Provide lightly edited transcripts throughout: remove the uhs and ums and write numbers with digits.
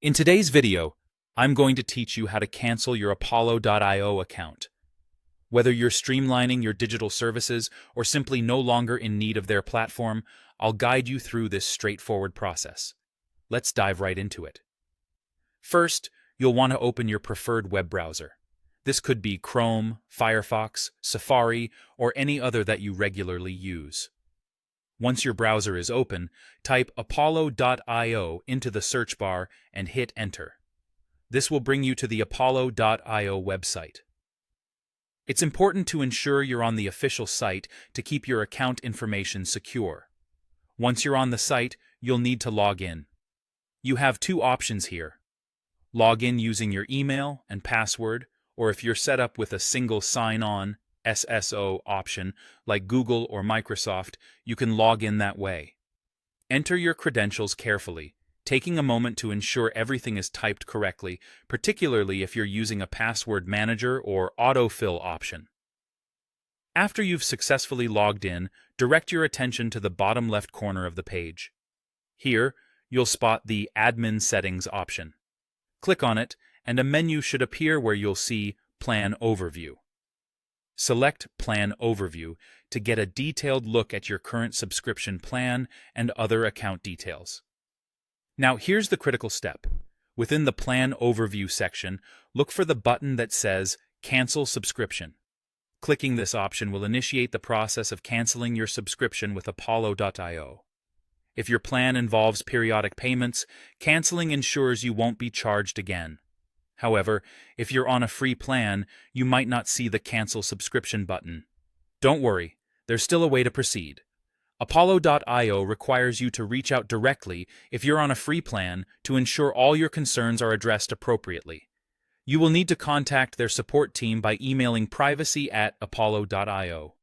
In today's video, I'm going to teach you how to cancel your Apollo.io account. Whether you're streamlining your digital services or simply no longer in need of their platform, I'll guide you through this straightforward process. Let's dive right into it. First, you'll want to open your preferred web browser. This could be Chrome, Firefox, Safari, or any other that you regularly use. Once your browser is open, type apollo.io into the search bar and hit enter. This will bring you to the apollo.io website. It's important to ensure you're on the official site to keep your account information secure. Once you're on the site, you'll need to log in. You have two options here. Log in using your email and password, or if you're set up with a single sign-on SSO option like Google or Microsoft, you can log in that way. Enter your credentials carefully, taking a moment to ensure everything is typed correctly, particularly if you're using a password manager or autofill option. After you've successfully logged in, direct your attention to the bottom left corner of the page. Here, you'll spot the Admin Settings option. Click on it, and a menu should appear where you'll see Plan Overview. Select Plan Overview to get a detailed look at your current subscription plan and other account details. Now here's the critical step. Within the Plan Overview section, look for the button that says Cancel Subscription. Clicking this option will initiate the process of canceling your subscription with Apollo.io. If your plan involves periodic payments, canceling ensures you won't be charged again. However, if you're on a free plan, you might not see the Cancel Subscription button. Don't worry, there's still a way to proceed. Apollo.io requires you to reach out directly if you're on a free plan to ensure all your concerns are addressed appropriately. You will need to contact their support team by emailing privacy@apollo.io.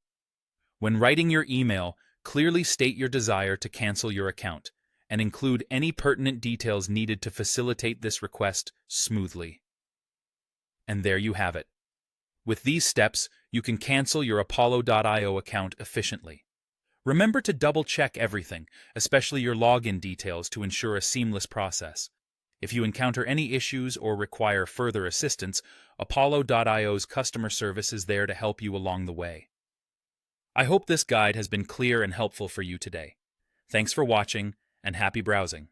When writing your email, clearly state your desire to cancel your account and include any pertinent details needed to facilitate this request smoothly. And there you have it. With these steps, you can cancel your Apollo.io account efficiently. Remember to double-check everything, especially your login details, to ensure a seamless process. If you encounter any issues or require further assistance, Apollo.io's customer service is there to help you along the way. I hope this guide has been clear and helpful for you today. Thanks for watching, and happy browsing.